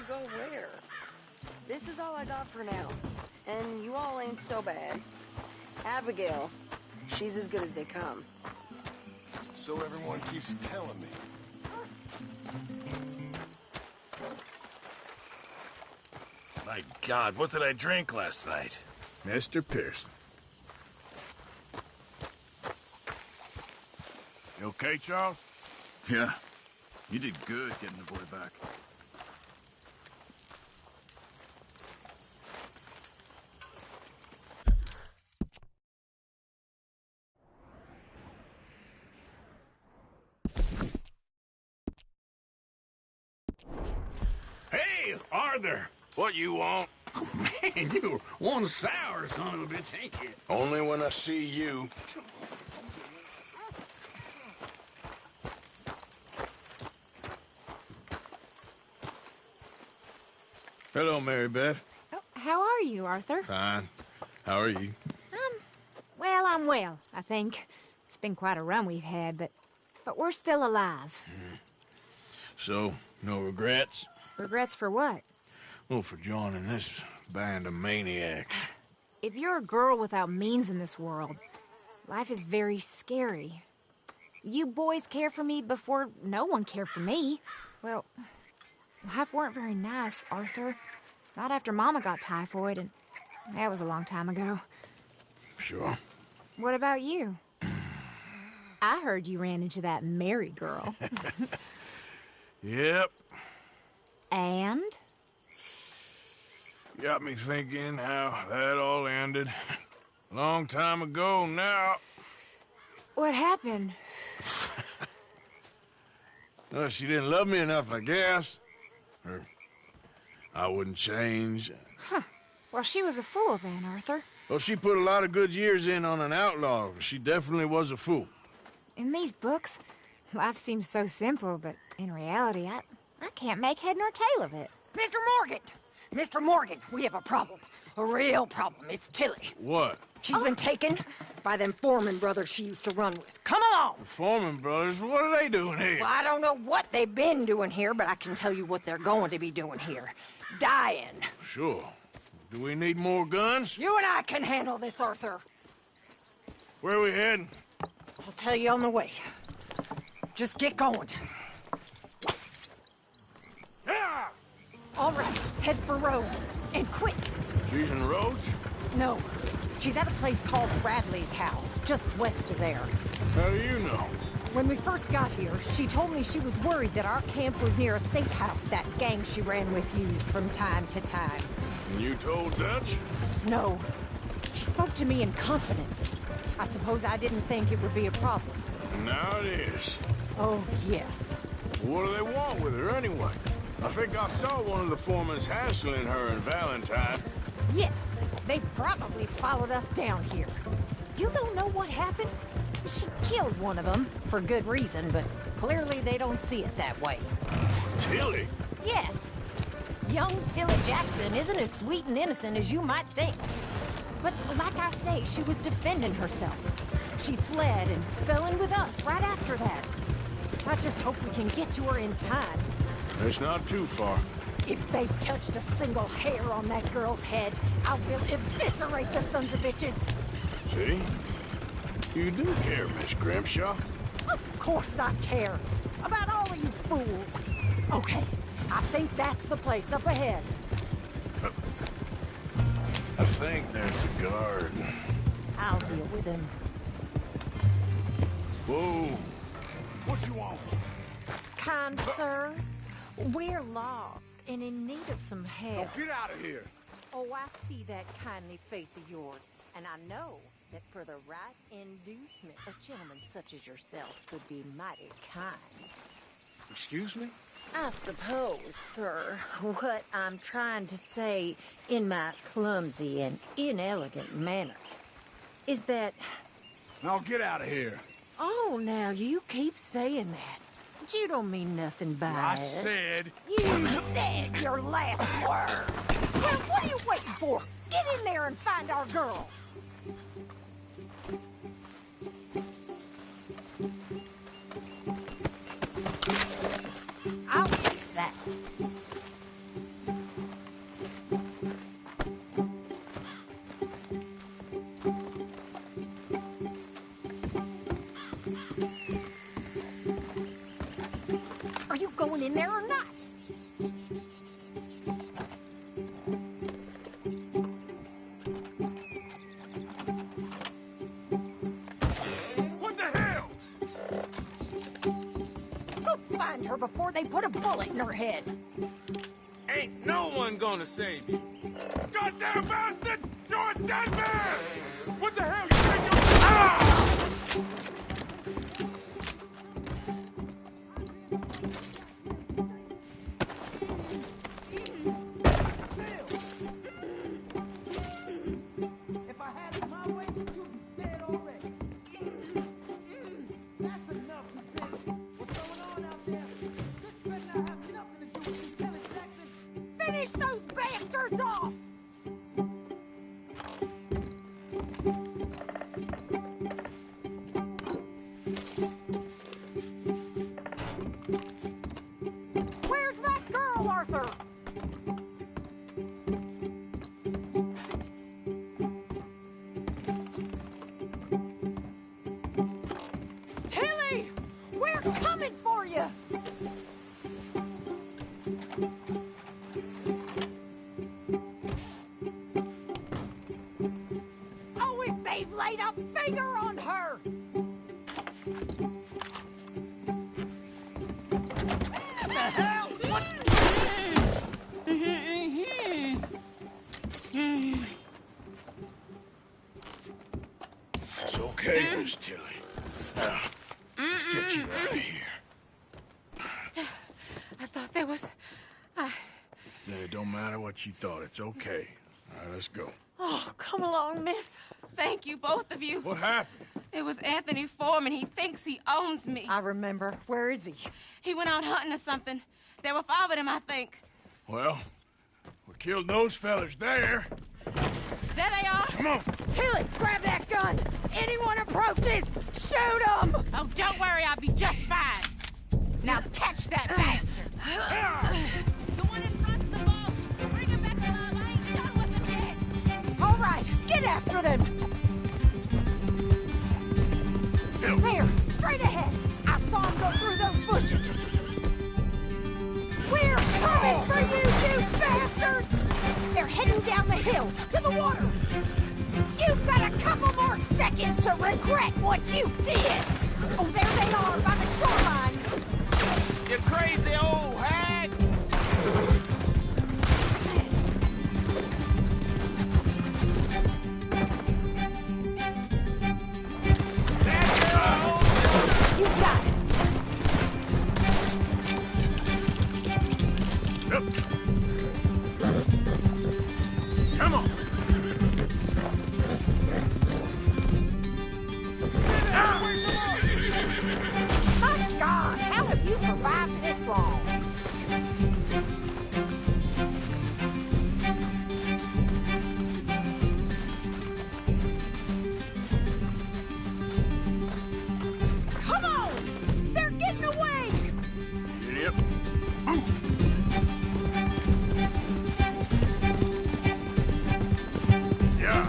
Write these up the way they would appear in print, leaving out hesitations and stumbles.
go where? This is all I got for now. And you all ain't so bad. Abigail, she's as good as they come. So everyone keeps telling me. My God, what did I drink last night? Mr. Pearson. You okay, Charles? Yeah. You did good getting the boy back. Hey, Arthur! What you want? Oh, man, you're one sour son of a bitch, ain't you? Only when I see you. Hello, Mary Beth. Oh, how are you, Arthur? Fine. How are you? Well, I'm well, I think. It's been quite a run we've had, but we're still alive. So, no regrets? Regrets for what? Well, for joining this band of maniacs. If you're a girl without means in this world, life is very scary. You boys cared for me before no one cared for me. Well, life weren't very nice, Arthur. Not after Mama got typhoid, and that was a long time ago. Sure. What about you? I heard you ran into that Mary girl. Yep. And? Got me thinking how that all ended. Long time ago now. What happened? Well, she didn't love me enough, I guess. Or I wouldn't change. Huh. Well, she was a fool then, Arthur. Well, she put a lot of good years in on an outlaw. She definitely was a fool. In these books, life seems so simple, but in reality, I can't make head nor tail of it. Mr. Morgan! Mr. Morgan, we have a problem. A real problem. It's Tilly. What? She's been taken by them Foreman brothers she used to run with. Come along! The Foreman brothers? What are they doing here? Well, I don't know what they've been doing here, but I can tell you what they're going to be doing here. Dying. Sure. Do we need more guns? You and I can handle this, Arthur. Where are we heading? I'll tell you on the way. Just get going. Yeah! All right, head for Rhodes. And quick. She's in Rhodes? No. She's at a place called Bradley's house, just west of there. How do you know? When we first got here, she told me she was worried that our camp was near a safe house that gang she ran with used from time to time. And you told Dutch? No. She spoke to me in confidence. I suppose I didn't think it would be a problem. Now it is. Oh, yes. What do they want with her anyway? I think I saw one of the foremans hassling her and Valentine. Yes, they probably followed us down here. You don't know what happened? She killed one of them, for good reason, but clearly they don't see it that way. Tilly? Yes. Young Tilly Jackson isn't as sweet and innocent as you might think. But like I say, she was defending herself. She fled and fell in with us right after that. I just hope we can get to her in time. It's not too far. If they've touched a single hair on that girl's head, I will eviscerate the sons of bitches. See? You do care, Miss Grimshaw. Of course I care. About all of you fools. Okay, I think that's the place up ahead. I think there's a guard. I'll deal with him. Whoa. What you want? Kind sir, we're lost and in need of some help. Get out of here. Oh, I see that kindly face of yours, and I know that for the right inducement, a gentleman such as yourself would be mighty kind. Excuse me? I suppose, sir, what I'm trying to say in my clumsy and inelegant manner is that... Now get out of here. Oh, now you keep saying that. But you don't mean nothing by I it. said... You said your last word. Well, what are you waiting for? Get in there and find our girl. I'll take that. in there or not. What the hell? Go find her before they put a bullet in her head. Ain't no one gonna save you. Goddamn bastard! You're a dead man! What the hell? You think you're... Ah! If I had it my way, you'd be dead already. That's enough, you bitch. What's going on out there? This better not have nothing to do with you, Kelly Jackson. Finish those bastards off! Where's my girl, Arthur? Tilly! We're coming for you! Oh, if they've laid a finger on her! What the hell? What? It's okay, Miss Tilly. Now, let's get you out of here. I thought there was... Yeah, it don't matter what you thought. It's okay. All right, let's go. Oh, come along, miss. Thank you, both of you. What happened? It was Anthony Foreman. He thinks he owns me. I remember. Where is he? He went out hunting or something. There were 5 of them, I think. Well, we killed those fellas there. There they are. Come on. Tilly, grab that gun! Anyone approaches, shoot them! Oh, don't worry. I'll be just fine. Now catch that bastard. The one in front of the boat. Bring him back alive. I ain't done with him yet. All right, get after them! There, straight ahead! I saw him go through those bushes! We're coming for you, you bastards! They're heading down the hill, to the water! You've got a couple more seconds to regret what you did! Oh, there they are, by the shoreline! You crazy old hag! You got it! Come on. My God, how have you survived this long? Come on! They're getting away! Yep. Yeah.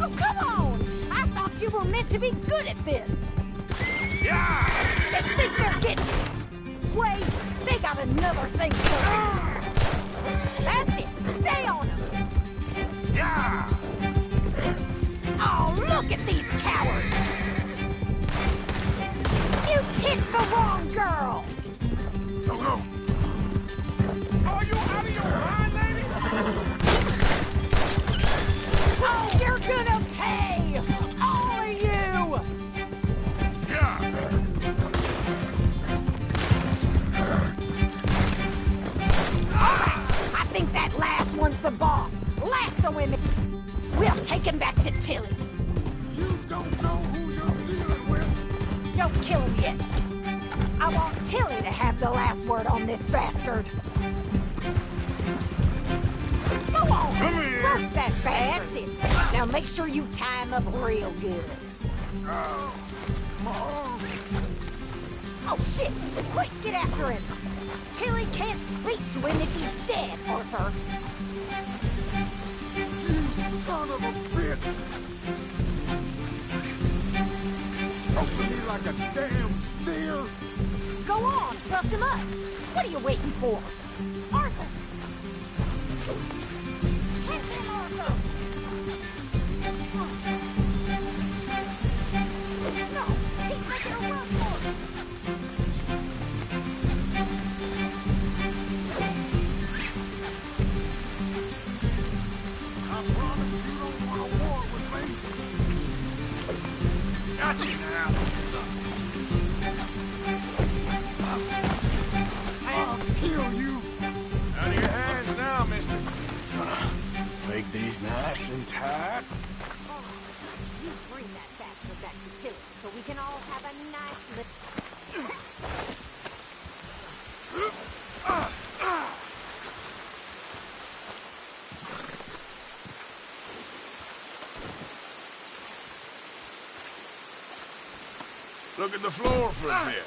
Oh, come on! I thought you were meant to be good at this! Yeah. They think they're getting... Wait, they got another thing coming! That's it! Stay on them! Yeah. Oh, look at these cowards! You picked the wrong girl! Go, go. Are you out of your mind, lady? Oh, you're gonna pay! All of you! Yeah. All right, I think that last one's the boss. Lasso him. We'll take him back to Tilly. You don't know who you're dealing with. Don't kill him yet. I want Tilly to have the last word on this bastard. Go on, Come here. work that bastard. That's it. Now make sure you tie him up real good. Oh shit! Quick, get after him. Tilly can't speak to him if he's dead, Arthur. You son of a bitch! Stroking me like a damn steer. Go on, truss him up. What are you waiting for? Arthur! Catch him, Arthur! No, he's making a run for it. I promise you don't want a war with me. Got you now. I'll kill you. Out of your hands now, mister. Make these nice and tight. You bring that bastard back to Tilly so we can all have a nice little... Look at the floor for a bit.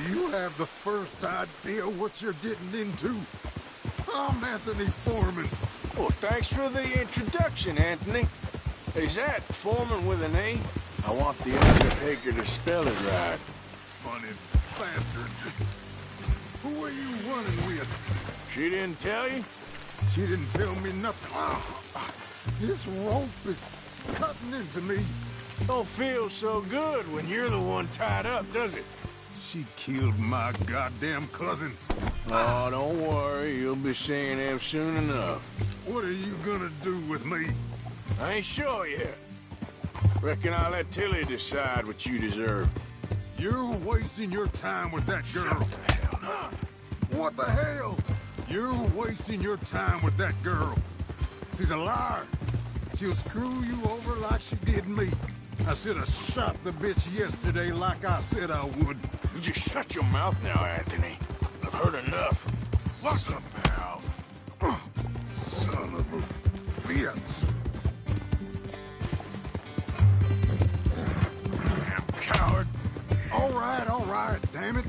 You have the first idea what you're getting into. I'm Anthony Foreman. Well, thanks for the introduction, Anthony. Is that Foreman with an E? I want the Undertaker to spell it right. Funny bastard. Who are you running with? She didn't tell you? She didn't tell me nothing. This rope is cutting into me. Don't feel so good when you're the one tied up, does it? She killed my goddamn cousin. Oh, don't worry. You'll be seeing him soon enough. What are you gonna do with me? I ain't sure yet. Reckon I'll let Tilly decide what you deserve. You're wasting your time with that girl. Shut the hell up. What the hell? You're wasting your time with that girl. She's a liar. She'll screw you over like she did me. I should have shot the bitch yesterday like I said I would. You just shut your mouth now, Anthony. I've heard enough. What's up, pal? Son of a bitch. Damn coward. All right, damn it.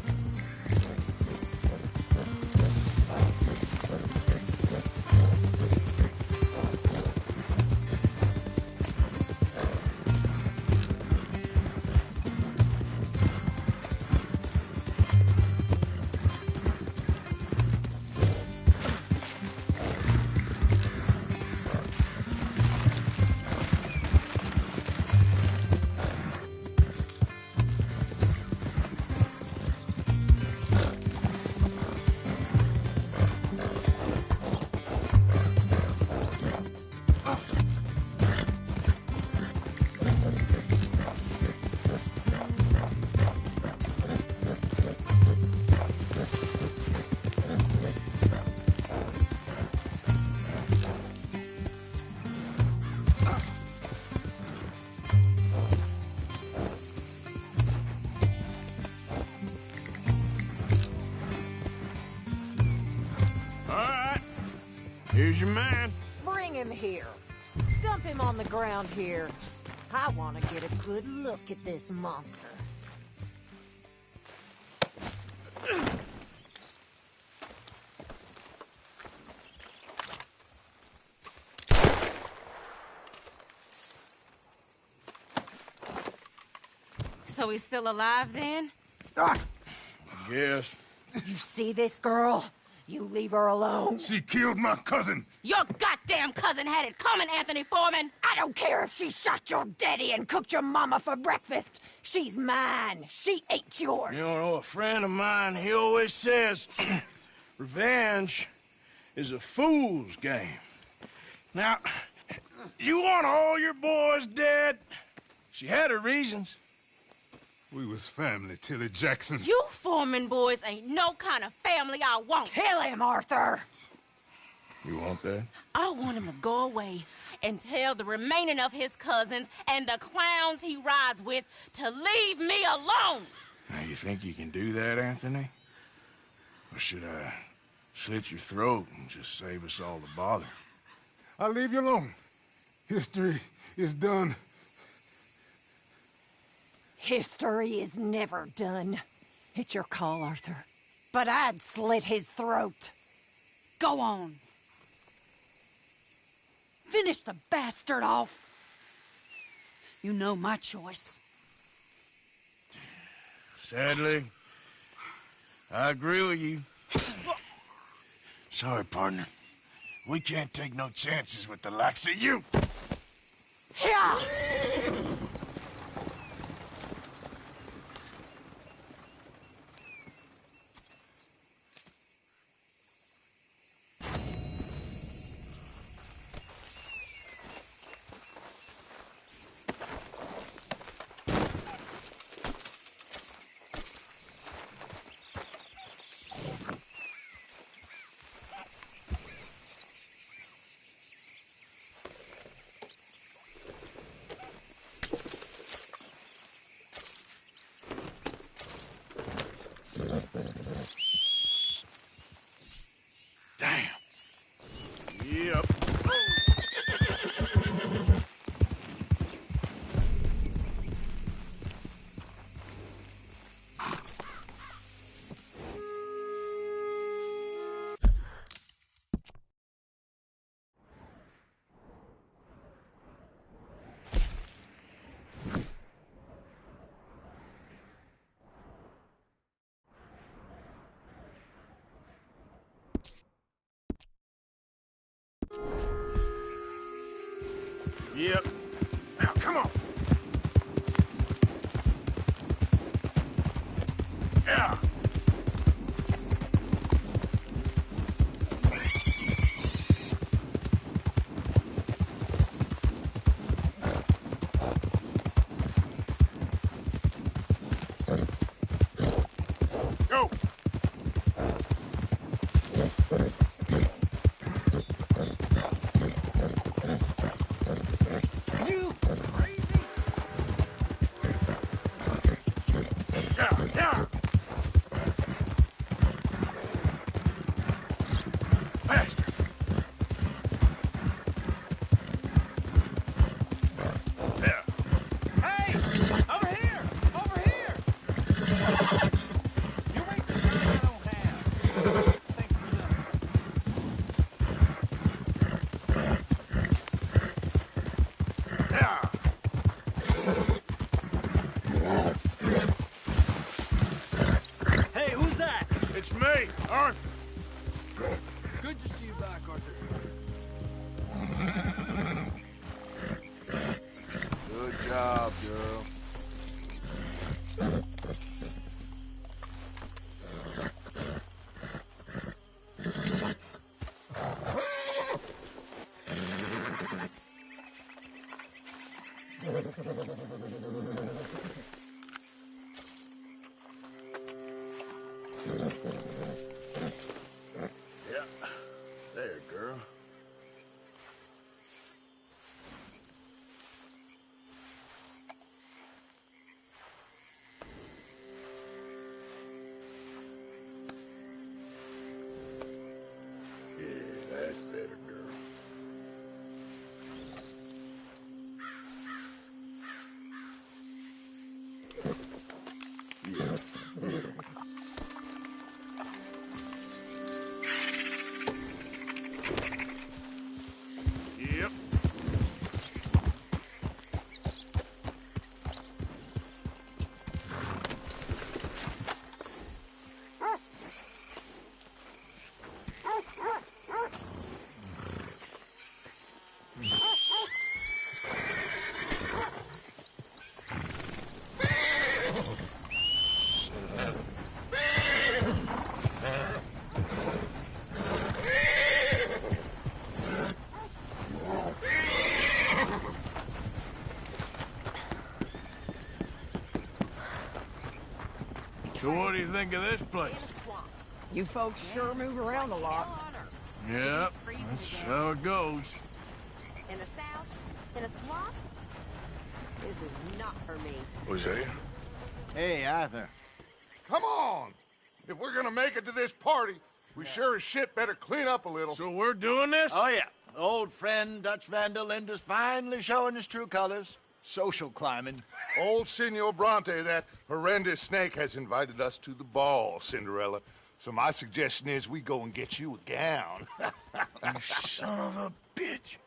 Here's your man. Bring him here. Dump him on the ground here. I want to get a good look at this monster. So he's still alive then? Yes. You see this girl? You leave her alone. She killed my cousin. Your goddamn cousin had it coming, Anthony Foreman! I don't care if she shot your daddy and cooked your mama for breakfast. She's mine. She ain't yours. You know, a friend of mine, he always says, revenge is a fool's game. Now, you want all your boys dead? She had her reasons. We was family, Tilly Jackson. You Foreman boys ain't no kind of family I want. Kill him, Arthur. You want that? I want him to go away and tell the remaining of his cousins and the clowns he rides with to leave me alone. Now, you think you can do that, Anthony? Or should I slit your throat and just save us all the bother? I'll leave you alone. History is done. History is never done. It's your call, Arthur. But I'd slit his throat. Go on. Finish the bastard off. You know my choice. Sadly, I agree with you. Sorry, partner. We can't take no chances with the likes of you. Yeah! Damn. Yep. Yep. Now, come on. Yeah. Go. You crazy? Yeah, yeah. Faster. Yeah. Hey! Over here! Over here! You're wasting time I don't have. Thanks for nothing. Yeah. Hey, who's that? It's me, Arthur. Good to see you back, Arthur. Good job, girl. Yeah. There, girl. Yeah, that's better, girl. Yeah, yeah. Yep. So what do you think of this place? You folks sure move around a lot. Yep, that's how it goes. In the south, in a swamp? This is not for me. Hosea? Hey, Arthur. Come on! If we're gonna make it to this party, we sure as shit better clean up a little. So we're doing this? Oh, yeah. Old friend Dutch Van der Linde's finally showing his true colors. Social climbing. Old Senor Bronte, that horrendous snake, has invited us to the ball, Cinderella. So my suggestion is we go and get you a gown. You son of a bitch.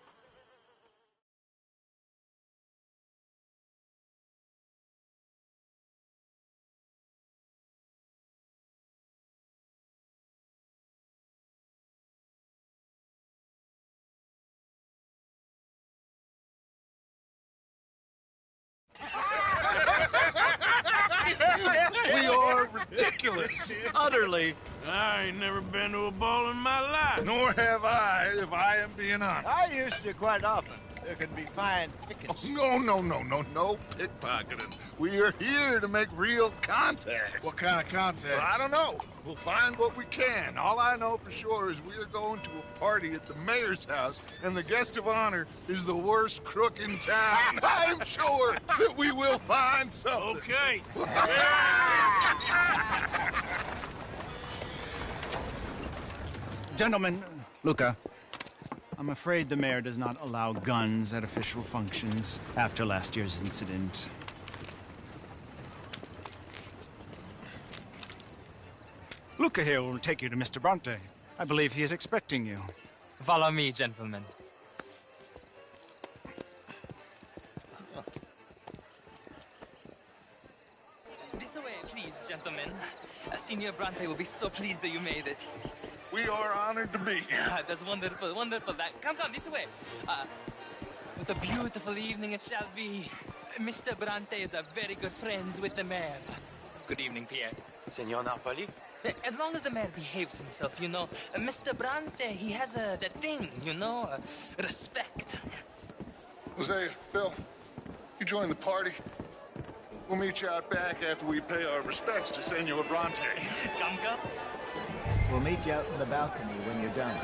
ridiculous. Utterly. I ain't never been to a ball in my life. Nor have I, if I am being honest. I used to quite often. There can be fine pickings. No pickpocketing. We are here to make real contact. What kind of contact? Well, I don't know. We'll find what we can. All I know for sure is we are going to a party at the mayor's house, and the guest of honor is the worst crook in town. I'm sure that we will find something. Okay. Gentlemen, Luca, I'm afraid the mayor does not allow guns at official functions after last year's incident. Luca here will take you to Mr. Bronte. I believe he is expecting you. Follow me, gentlemen. This way, please, gentlemen. Senior Bronte will be so pleased that you made it. We are honored to be here. That's wonderful, wonderful. Come, this way. What a beautiful evening it shall be. Mr. Bronte is a very good friends with the mayor. Good evening, Pierre. Senor Napoli? As long as the mayor behaves himself, you know. Mr. Bronte, he has that thing, you know, respect. Jose, Bill, you join the party. We'll meet you out back after we pay our respects to Senor Bronte. Come. We'll meet you out in the balcony when you're done.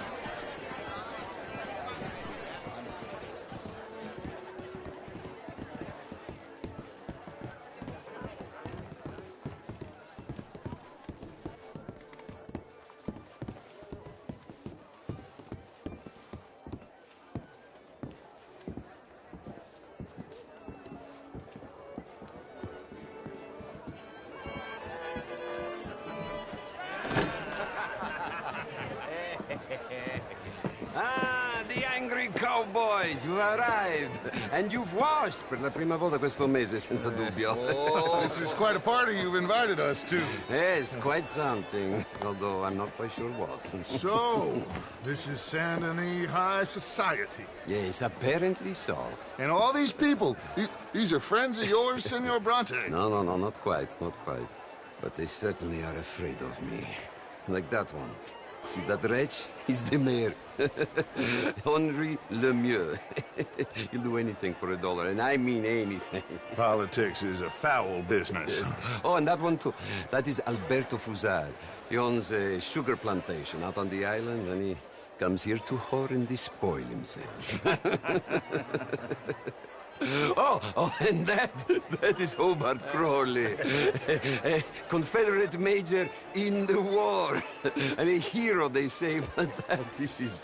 The angry cowboys, you arrived. And you've washed per la prima volta questo mese, senza dubbio. Oh, this is quite a party you've invited us to. Yes, quite something. Although I'm not quite sure what. So, this is Saint Denis High Society. Yes, apparently so. And all these people, these are friends of yours, Senor Bronte? No, not quite. But they certainly are afraid of me. Like that one. See that wretch? He's the mayor. Henri Lemieux. He'll do anything for $1, and I mean anything. Politics is a foul business. Yes. Oh, and that one too. That is Alberto Fusar. He owns a sugar plantation out on the island, and he comes here to whore and despoil himself. Oh, and that is Hobart Crawley, a Confederate major in the war, and a hero, they say, but that is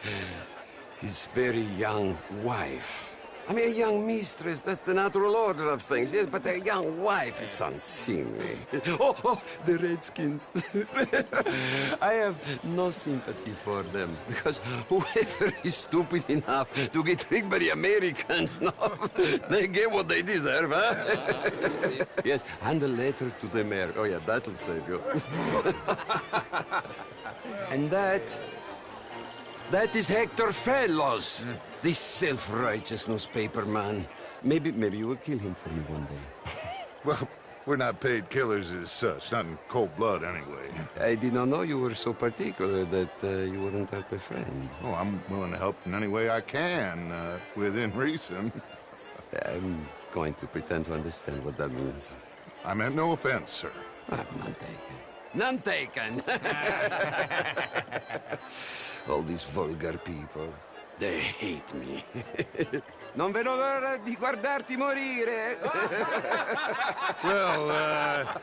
his very young wife. I mean, a young mistress, that's the natural order of things, yes, but a young wife is unseemly. Oh, the Redskins. I have no sympathy for them, because whoever is stupid enough to get tricked by the Americans, no, they get what they deserve, huh? Yes, and a letter to the mayor. Oh, yeah, that'll save you. And that is Hector Fellows. This self-righteous newspaper man. Maybe you will kill him for me one day. Well, we're not paid killers as such, not in cold blood anyway. I did not know you were so particular that you wouldn't help a friend. Oh, I'm willing to help in any way I can, within reason. I'm going to pretend to understand what that means. I meant no offense, sir. None taken. All these vulgar people, they hate me. Non vedo l'ora di guardarti morire. Well,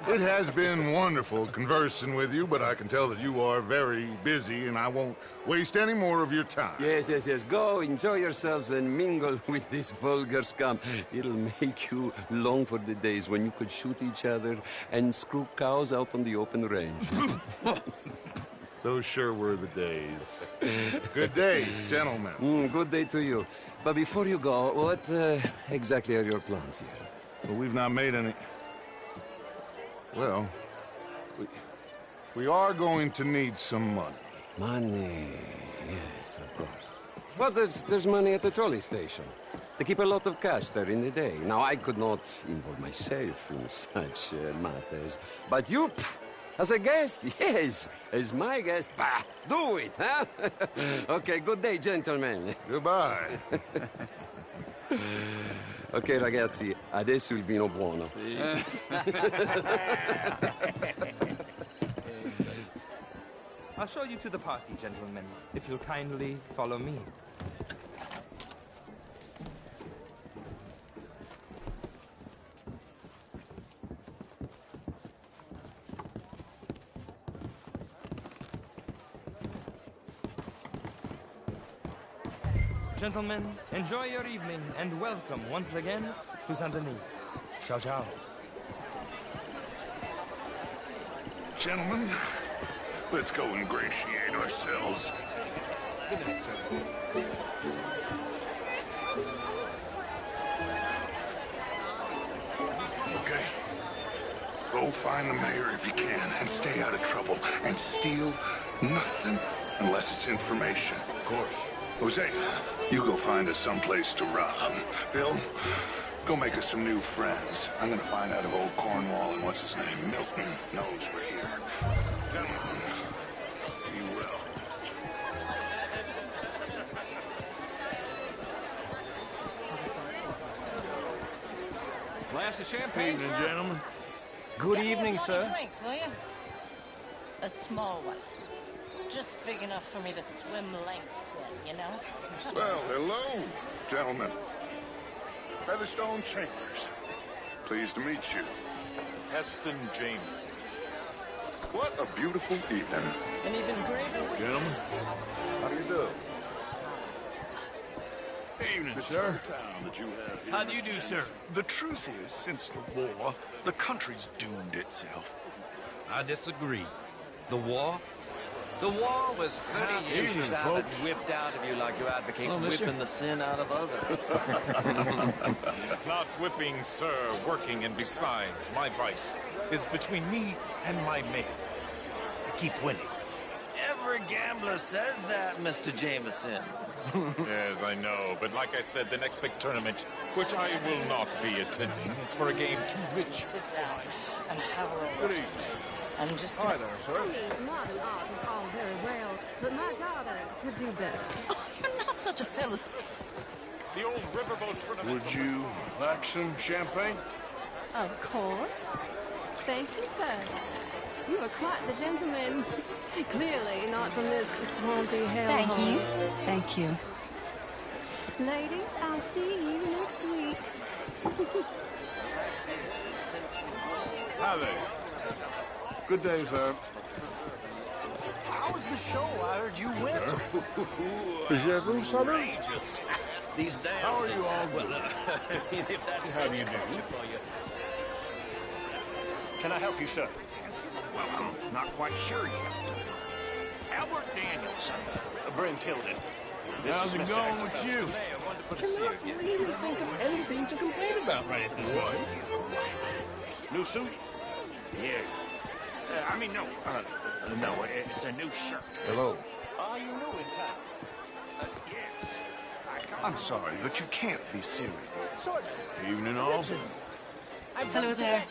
it has been wonderful conversing with you, but I can tell that you are very busy, and I won't waste any more of your time. Yes. Go, enjoy yourselves, and mingle with this vulgar scum. It'll make you long for the days when you could shoot each other and screw cows out on the open range. Those sure were the days. Good day, gentlemen. Good day to you. But before you go, what exactly are your plans here? Well, we've not made any... Well, we are going to need some money. Money, yes, of course. Well, there's money at the trolley station. They keep a lot of cash there in the day. Now, I could not involve myself in such matters. But you, As a guest? Yes. As my guest? Bah, do it, huh? Okay, good day, gentlemen. Goodbye. Ok, ragazzi, adesso il vino buono. I'll show you to the party, gentlemen, if you'll kindly follow me. Gentlemen, enjoy your evening and welcome once again to Saint Denis. Ciao, ciao. Gentlemen, let's go ingratiate ourselves. Good night, sir. Okay. Go find the mayor if you can and stay out of trouble. And steal nothing unless it's information. Of course. Jose, you go find us someplace to rob. Bill, go make us some new friends. I'm gonna find out if old Cornwall and what's his name, Milton, knows we're here. Gentlemen, be well. Glass of champagne, Evening, sir? gentlemen. Good Get me evening, a bloody sir. drink, will you? A small one. Just big enough for me to swim lengths in, you know? Well, hello, gentlemen. Featherstone Chambers. Pleased to meet you. Heston James. What a beautiful evening. And even greater with Gentlemen. How do you do? Evening, sir. How do you do, sir? The truth is, since the war, the country's doomed itself. I disagree. The war? The war was 30 years Evening, shot folks. and whipped out of you like you advocate Hello, mister. whipping the sin out of others. Not whipping, sir, working, and besides, my vice is between me and my mate. I keep winning. Every gambler says that, Mr. Jameson. Yes, I know, but like I said, the next big tournament, which I will not be attending, is for a game too rich. Sit down and have a roll. Good evening. I'm just Hi there, sir. I mean, modern art is all very well, but my daughter could do better. Oh, you're not such a philistine. The old riverboat tournament. Would you like some champagne? Of course. Thank you, sir. You are quite the gentleman. Clearly not from this swampy hellhole. Thank you. Thank you. Ladies, I'll see you next week. Hi there. Good day, sir. How was the show? I heard you win. Is Southern? These days. How are you all doing? If that's How do you do? Can I help you, sir? Well, I'm not quite sure yet. Albert Daniels, Bryn Tilden. This How's is it Mr. going Hector with Fellows. you? Cannot really think of anything to complain about right at this point. New suit? Yeah. No, it's a new shirt. Hello. Are you new in town? Yes. I'm sorry, but you can't be serious. Sort of. Evening, all. Hello there.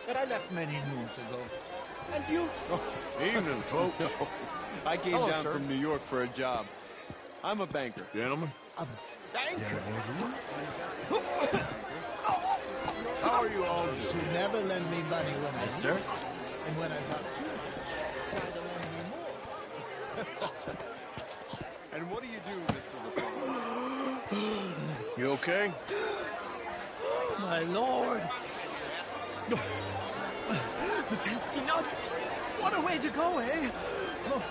But I left many moons ago. And you? Evening, folks. I came Hello, down sir. from New York for a job. I'm a banker. Gentlemen. Banker. How are you all doing? She never lend me money when I Mister? need it. And when I got too much, tried to lend me more. And what do you do, Mr. LaFleur? You okay? My lord! The pesky nut! What a way to go, eh? Oh,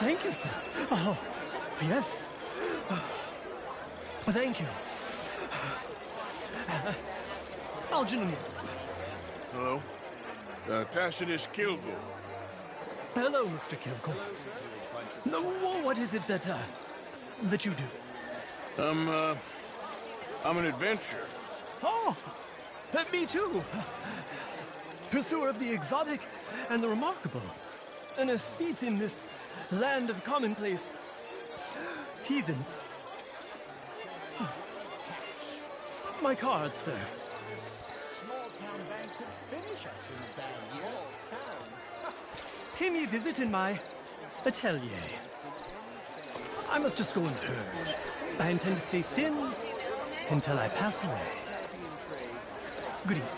thank you, sir. Oh, yes. Thank you. Algernon, yes. Hello. Tacitus Kilgore. Hello, Mr. Kilgore. No, what is it that you do? I'm an adventurer. Oh, me too. Pursuer of the exotic and the remarkable. An aesthete in this land of commonplace heathens. My card, sir. Small town bank could finish us in a bad year. pay me a visit in my atelier. I must just go and purge. I intend to stay thin until I pass away. Good evening.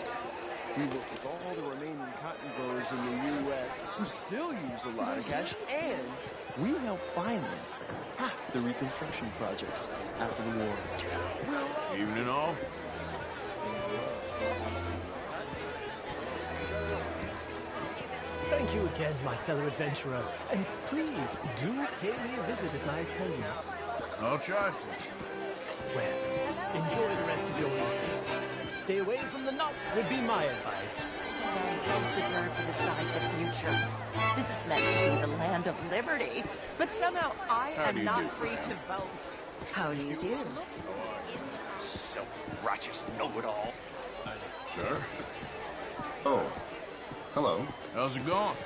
We work with all the remaining cotton growers in the U.S. who still use a lot of cash, and we help finance half the reconstruction projects after the war. Evening all. Thank you again, my fellow adventurer. And please, do pay me a visit at my atelier. I'll try to. Well, enjoy the rest of your evening. Stay away from the nuts would be my advice. We don't deserve to decide the future. This is meant to be the land of liberty. But somehow I am not free to vote. How do you do? Self-righteous know-it-all. Sir? Oh, hello. How's it going?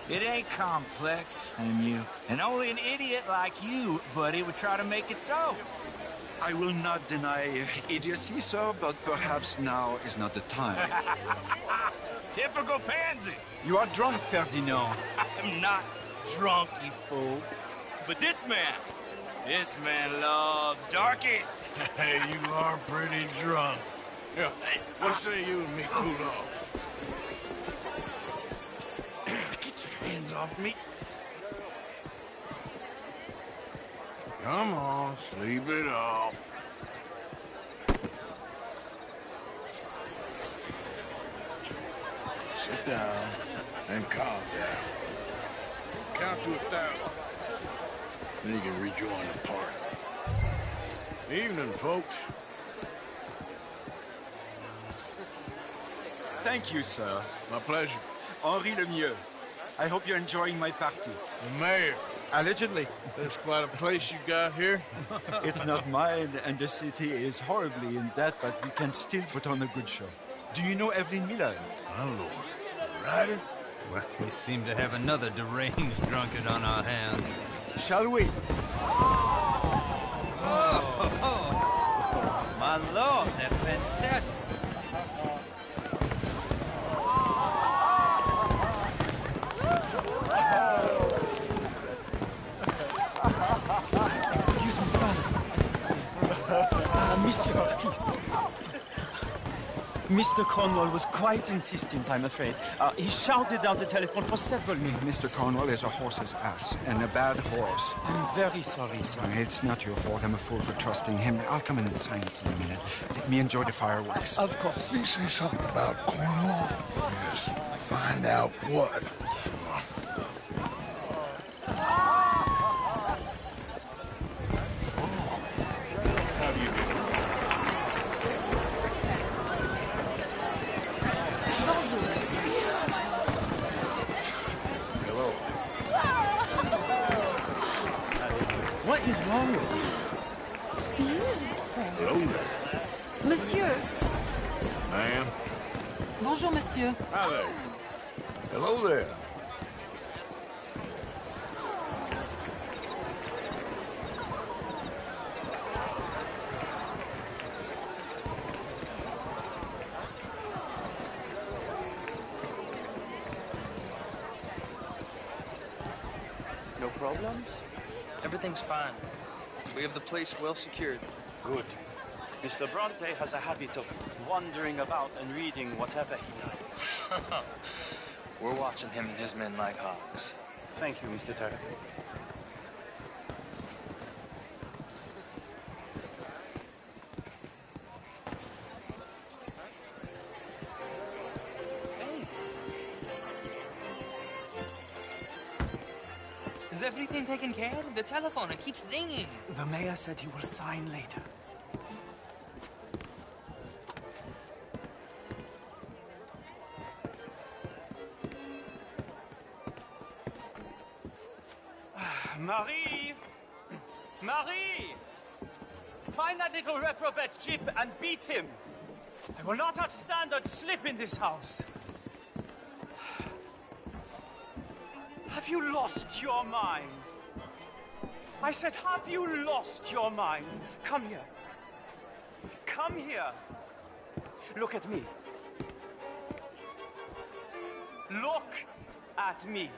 It ain't complex, and only an idiot like you, buddy, would try to make it so. I will not deny idiocy, sir, but perhaps now is not the time. Typical pansy. You are drunk, Ferdinand. I'm not drunk, you fool. But this man loves darkies. Hey, you are pretty drunk. Yeah, hey, what say you and me cool off? Get your hands off me. Come on, sleep it off. Sit down and calm down. Count to 1,000. Then you can rejoin the party. Evening, folks. Thank you, sir. My pleasure. Henri Lemieux. I hope you're enjoying my party. The mayor. Allegedly. That's quite a place you got here. It's not mine, and the city is horribly in debt, but we can still put on a good show. Do you know Evelyn Miller? My lord. Ryder? Well, we seem to have another deranged drunkard on our hands. Shall we? Oh, my lord, they're fantastic. Excuse me, brother. Monsieur, please. Mr. Cornwall was quite insistent, I'm afraid. He shouted down the telephone for several minutes. Mr. Cornwall is a horse's ass, and a bad horse. I'm very sorry, sir. It's not your fault. I'm a fool for trusting him. I'll come in and sign it in a minute. Let me enjoy the fireworks. Of course. Did he say something about Cornwall? Yes. Find out what. What is wrong with you? Hello there. Monsieur. Ma'am. Bonjour, monsieur. Hi there. Hello there. No problems? Everything's fine. We have the place well secured. Good. Mr. Bronte has a habit of wandering about and reading whatever he likes. We're watching him and his men like hawks. Thank you, Mr. Turner. Is everything taken care of? The telephone, it keeps ringing. The mayor said he will sign later. Marie! Marie! Find that little reprobate Chip and beat him. I will not have standard slip in this house. Have you lost your mind? I said, have you lost your mind? Come here. Come here. Look at me. Look at me.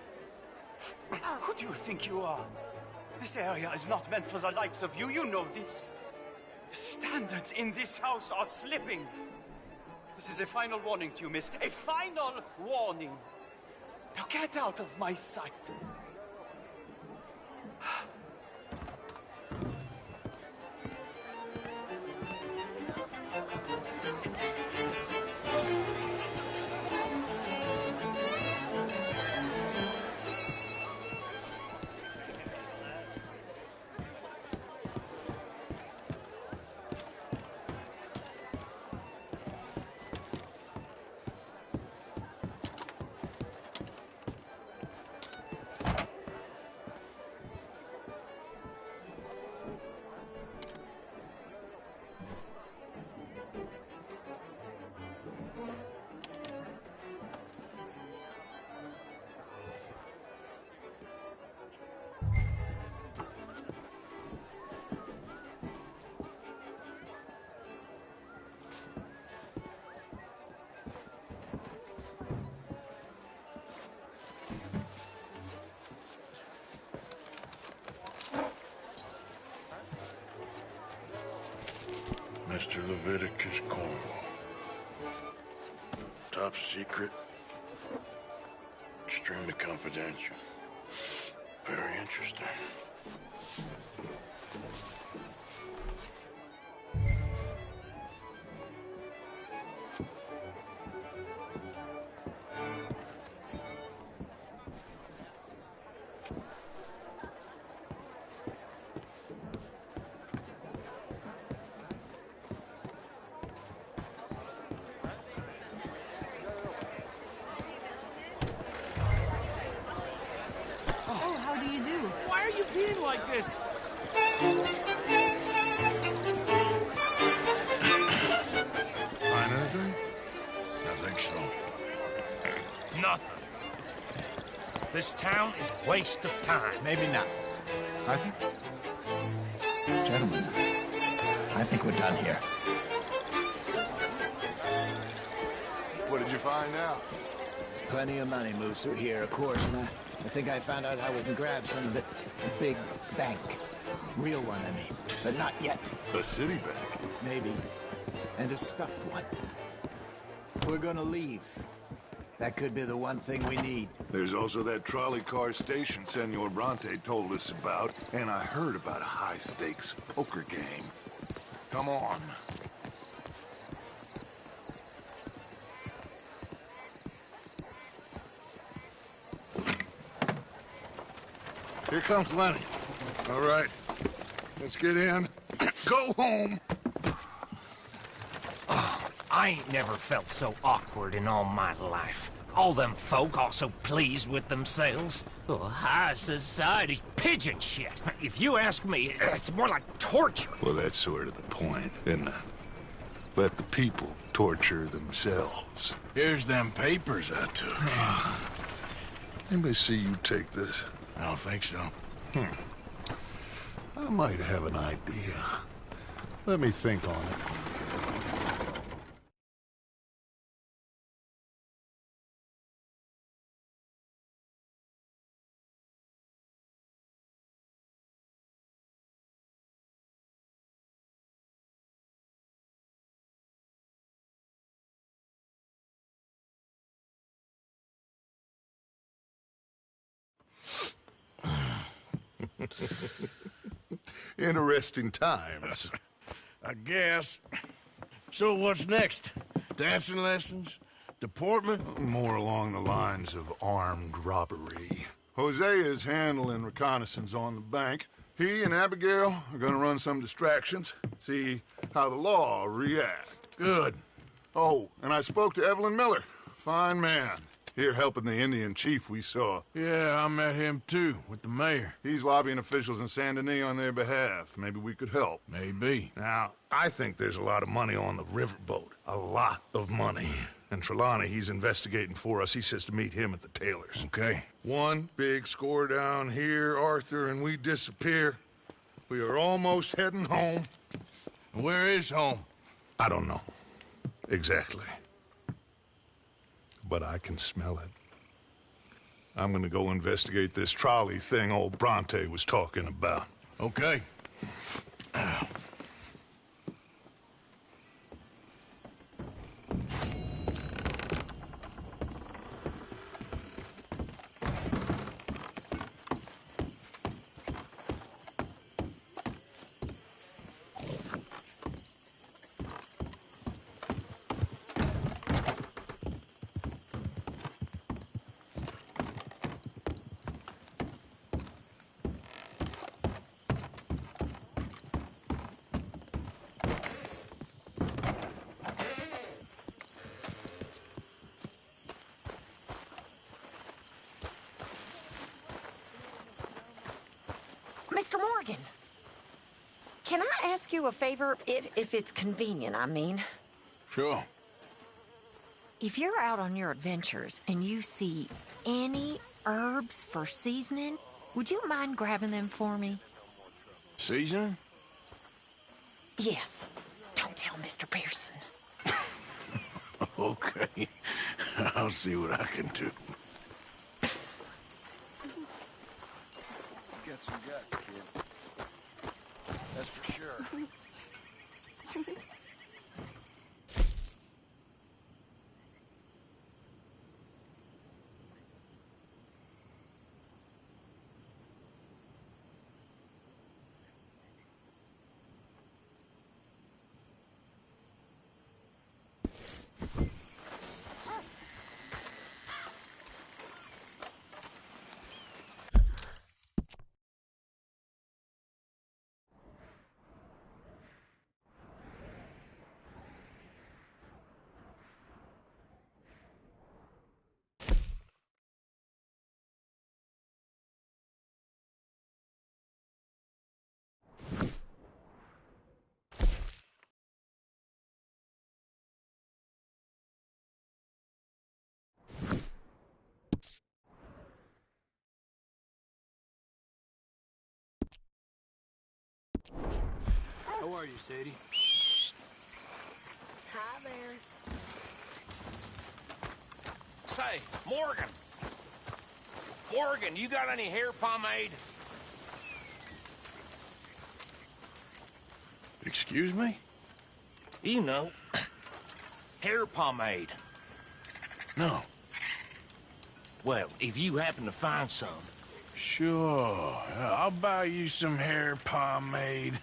Who do you think you are? This area is not meant for the likes of you. You know this. The standards in this house are slipping. This is a final warning to you, miss. A final warning. Now get out of my sight. Mr. Leviticus Cornwall. Top secret. Extremely confidential. Very interesting. Oh, how do you do? Why are you being like this? Find anything? I think so. Nothing. This town is a waste of time. Maybe not. I think... Gentlemen, I think we're done here. What did you find out? There's plenty of money moves through here, of course, and I think I found out how we can grab some of it. A big bank. Real one, I mean. But not yet. A city bank? Maybe. And a stuffed one. If we're gonna leave, that could be the one thing we need. There's also that trolley car station Senor Bronte told us about, and I heard about a high-stakes poker game. Come on. Here comes Lenny. All right, let's get in. Go home. Oh, I ain't never felt so awkward in all my life. All them folk all so pleased with themselves. Oh, high society's pigeon shit. If you ask me, it's more like torture. Well, that's sort of the point, isn't it? Let the people torture themselves. Here's them papers I took. Anybody see you take this? I don't think so. I might have an idea. Let me think on it. Interesting times. I guess. So what's next? Dancing lessons? Deportment? More along the lines of armed robbery. Hosea is handling reconnaissance on the bank. He and Abigail are gonna run some distractions, see how the law react. Good. Oh, and I spoke to Evelyn Miller. Fine man. Here helping the Indian chief we saw. Yeah, I met him too, with the mayor. He's lobbying officials in Saint Denis on their behalf. Maybe we could help. Maybe. Now, I think there's a lot of money on the riverboat. A lot of money. And Trelawney, he's investigating for us. He says to meet him at the Taylor's. Okay. One big score down here, Arthur, and we disappear. We are almost heading home. Where is home? I don't know. Exactly. But I can smell it. I'm gonna go investigate this trolley thing old Bronte was talking about. Okay. Mr. Morgan, can I ask you a favor, if it's convenient, I mean? Sure. If you're out on your adventures and you see any herbs for seasoning, would you mind grabbing them for me? Seasoning? Yes. Don't tell Mr. Pearson. Okay. I'll see what I can do. Get some guts, kid. That's for sure. How are you, Sadie? Hi there. Say, Morgan. Morgan, you got any hair pomade? Excuse me? You know, hair pomade. No. Well, if you happen to find some. Sure. I'll buy you some hair pomade.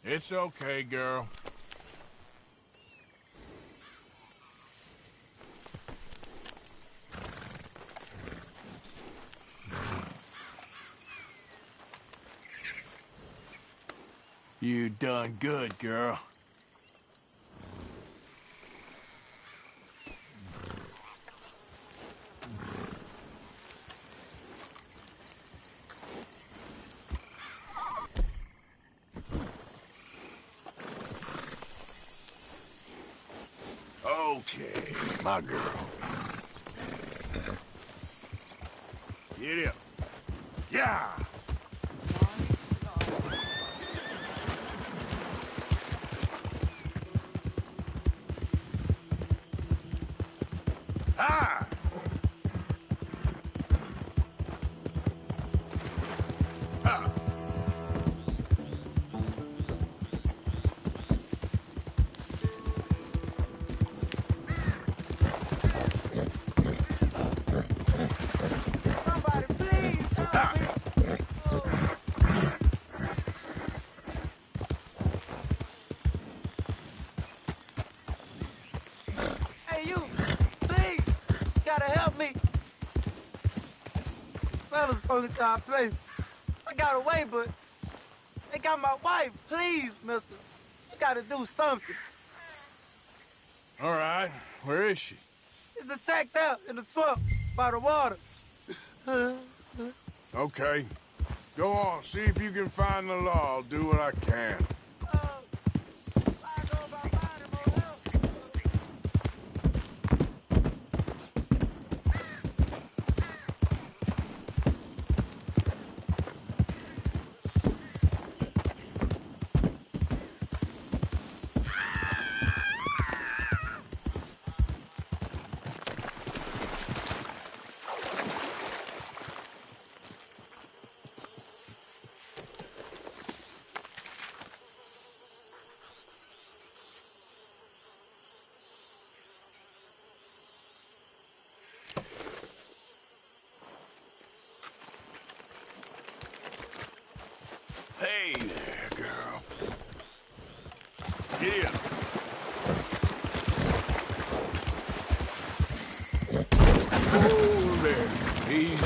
It's okay, girl. You done good, girl. Okay, my girl. Get up. Yeah! Ah! help me. Some fellas broke into our place. I got away, but they got my wife. Please, mister. You gotta do something. All right, where is she? It's a sacked out in the swamp by the water. Okay. Go on, see if you can find the law. I'll do what I can. Hey there, girl. Get in. Oh, there. Easy.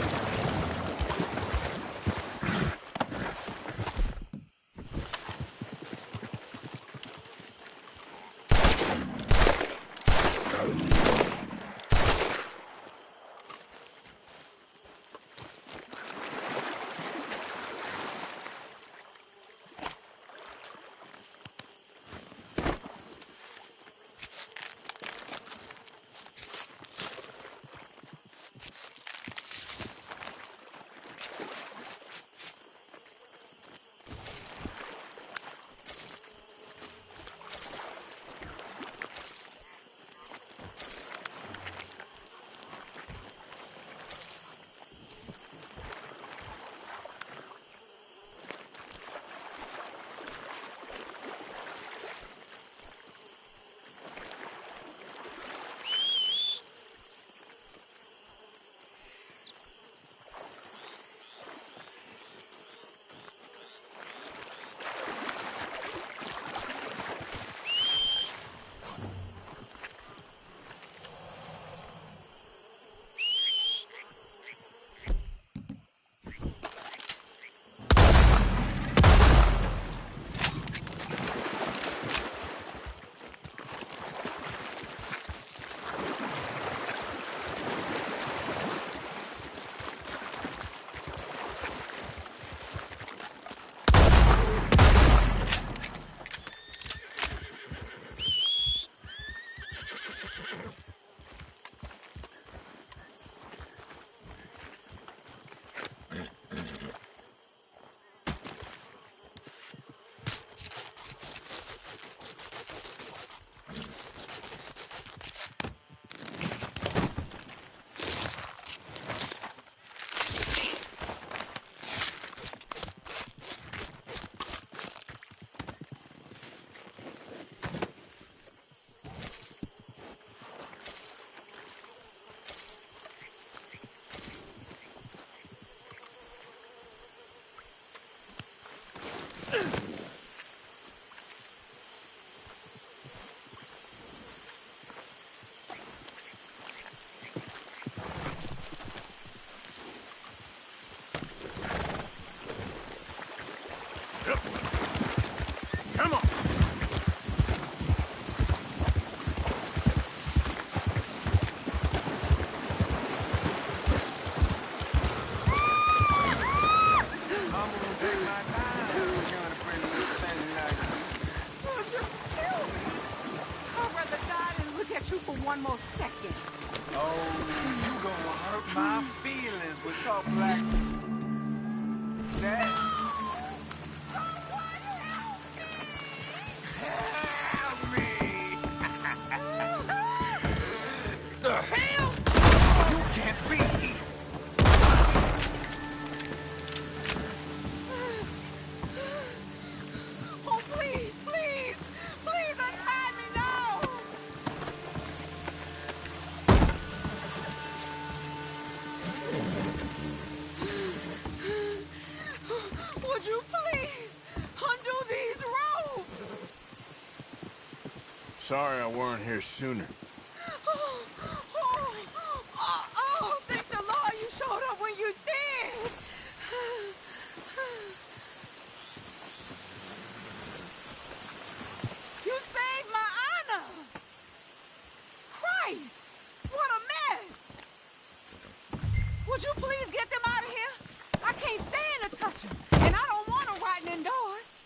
Come on! You for one more second. Oh, you gonna hurt my feelings with talk like that. Help me! The hell? You can't be here. Oh, please, please, please untie me now. Would you please undo these ropes? Sorry I weren't here sooner. Oh, Would you please get them out of here? I can't stand to touch them, and I don't want them rotting indoors.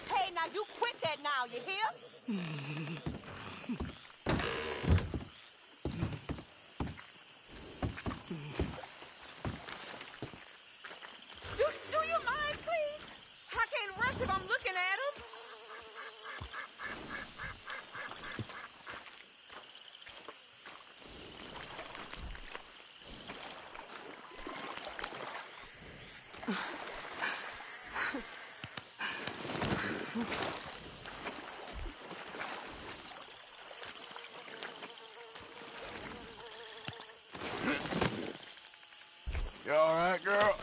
Hey, now you quit that now, you hear? Do you mind, please? I can't rest if I'm looking at them. You all right, girl?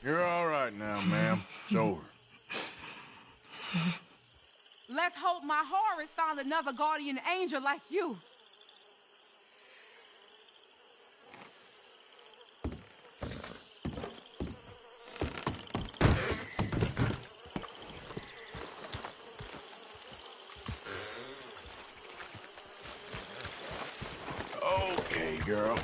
You're all right now, ma'am. It's over. Let's hope my Horace found another guardian angel like you. Okay, girl.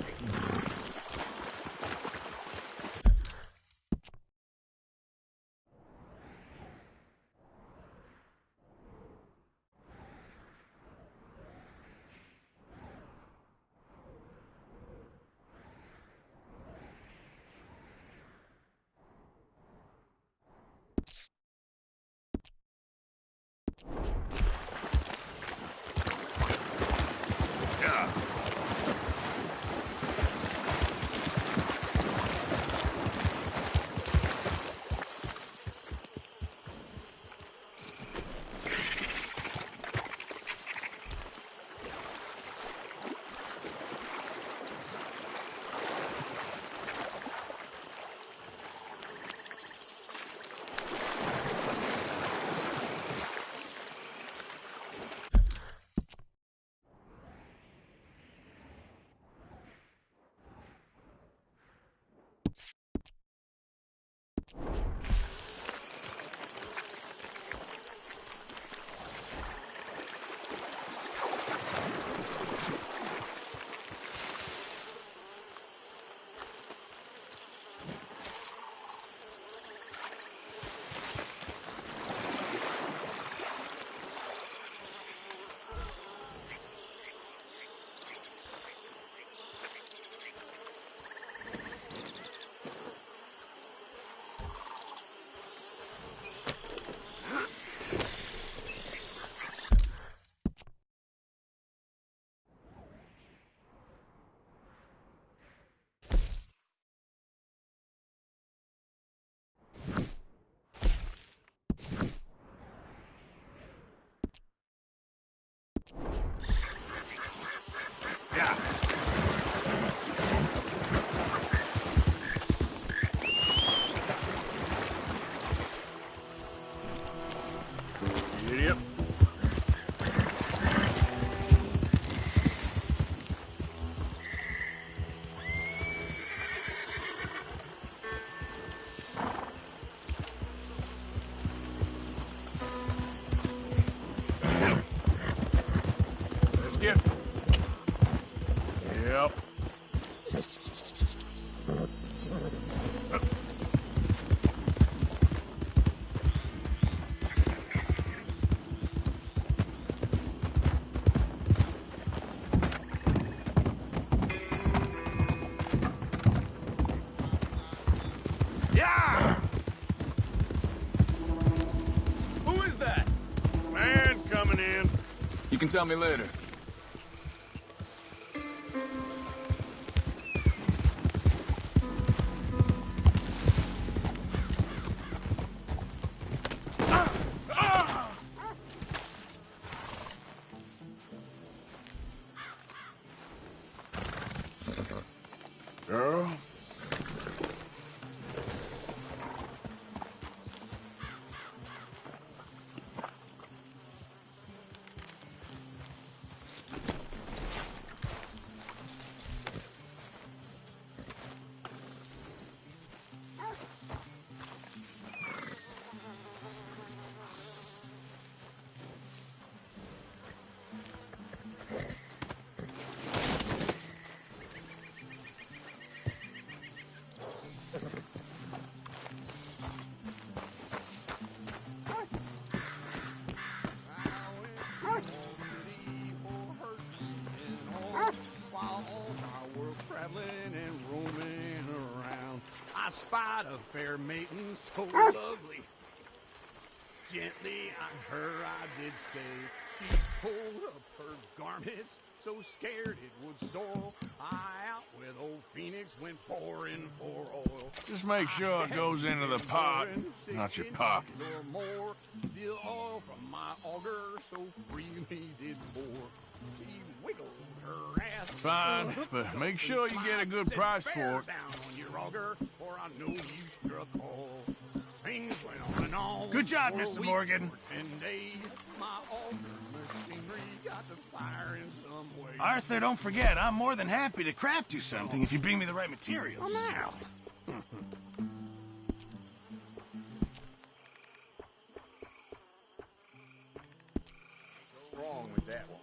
Idiot. Let's get. Yep. You can tell me later. Girl? I spied a fair maiden so lovely. Gently on her I did say, she pulled up her garments, so scared it would soil. I out with old Phoenix went pouring for oil. Just make sure it goes into the pot, not your pocket. Or more, deal oil from my auger, so freely did pour. She wiggled her ass. Fine, but make sure you get a good price for it. Down on your auger, or I know you struck oil. Things went on and on. Good job, for a Mr. week, Morgan. for 10 days, my auger machinery got to fire in some way. Arthur, don't forget, I'm more than happy to craft you something if you bring me the right materials. Oh, now. What's wrong with that one?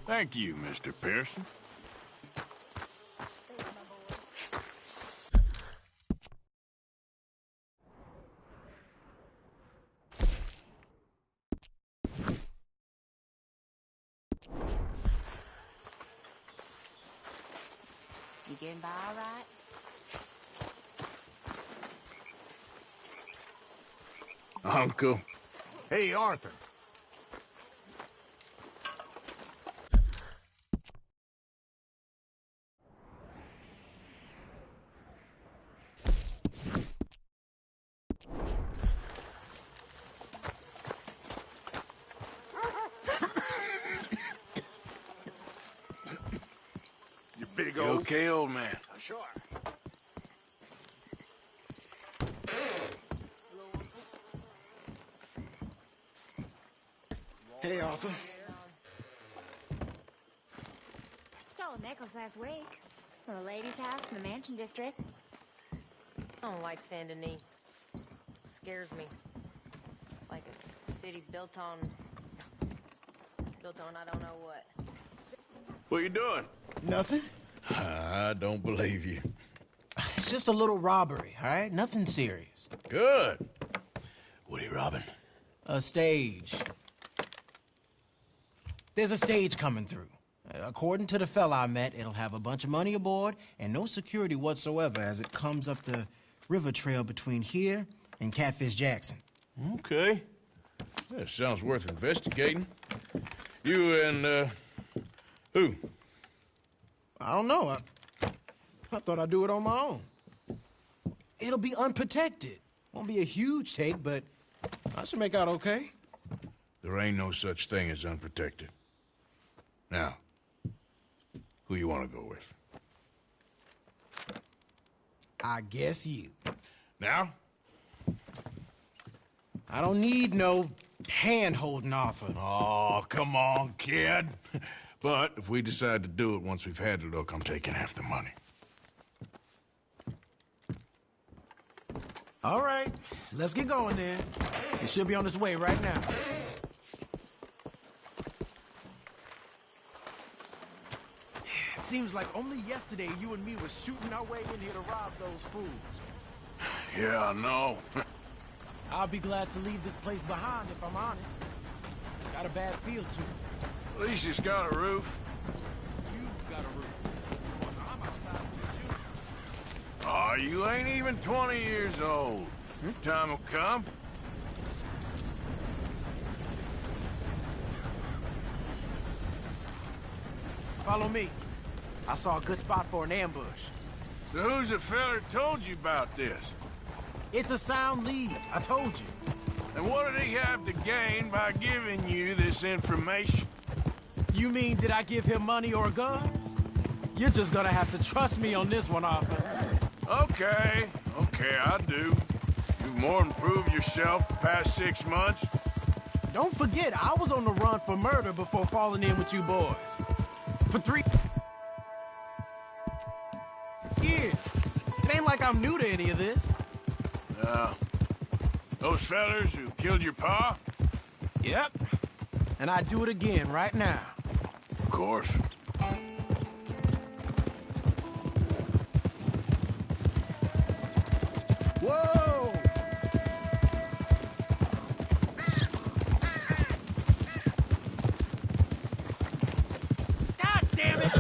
Thank you, Mr. Pearson. You getting by all right? Uncle. Hey, Arthur. Big You old. okay, old man? Sure. Hey, Arthur. Stole a necklace last week from a lady's house in the Mansion District. I don't like Saint Denis. Scares me. It's like a city built on I don't know what. What you doing? Nothing. I don't believe you. It's just a little robbery, all right? Nothing serious. Good. What are you robbing? A stage. There's a stage coming through. According to the fella I met, it'll have a bunch of money aboard and no security whatsoever as it comes up the river trail between here and Catfish Jackson. Okay. That sounds worth investigating. You and, who? I don't know. I thought I'd do it on my own. It'll be unprotected. Won't be a huge take, but I should make out okay. There ain't no such thing as unprotected. Now, who you want to go with? I guess you. Now? I don't need no hand-holding offer. Oh, come on, kid. But if we decide to do it once we've had a look, I'm taking half the money. All right, let's get going then. It should be on its way right now. It seems like only yesterday you and me were shooting our way in here to rob those fools. Yeah, I know. I'll be glad to leave this place behind if I'm honest. Got a bad feel to it. At least it's got a roof. You've got a roof. Of course, I'm outside with you. Oh, you ain't even 20 years old. Your time will come. Follow me. I saw a good spot for an ambush. So who's the fella told you about this? It's a sound lead, I told you. And what did he have to gain by giving you this information? You mean, did I give him money or a gun? You're just gonna have to trust me on this one, Arthur. Okay, I do. You've more improved yourself the past 6 months. Don't forget, I was on the run for murder before falling in with you boys. For 3 years. It ain't like I'm new to any of this. Those fellers who killed your pa? Yep. And I'd do it again right now. Of course. Whoa! God damn it!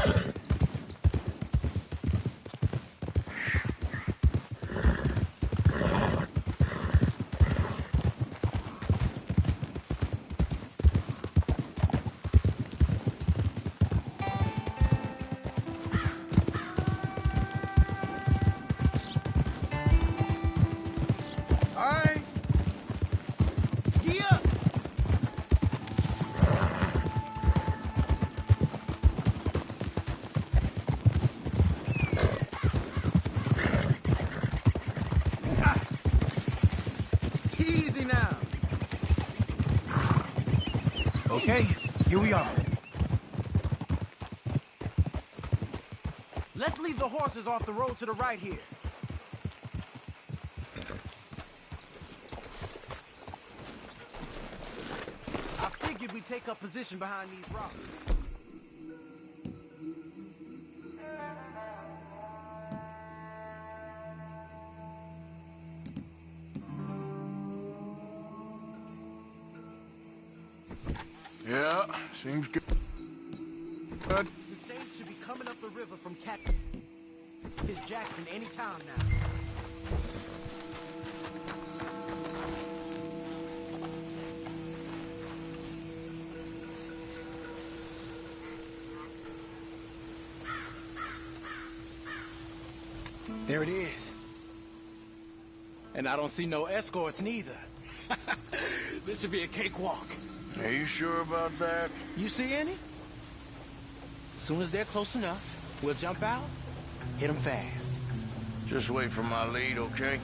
Okay, here we are. Let's leave the horses off the road to the right here. I figured we'd take up position behind these rocks. Yeah, seems good. But The stage should be coming up the river from Jackson any time now. There it is. And I don't see no escorts neither. This should be a cakewalk. Are you sure about that? You see any? As soon as they're close enough, we'll jump out, hit them fast. Just wait for my lead, okay?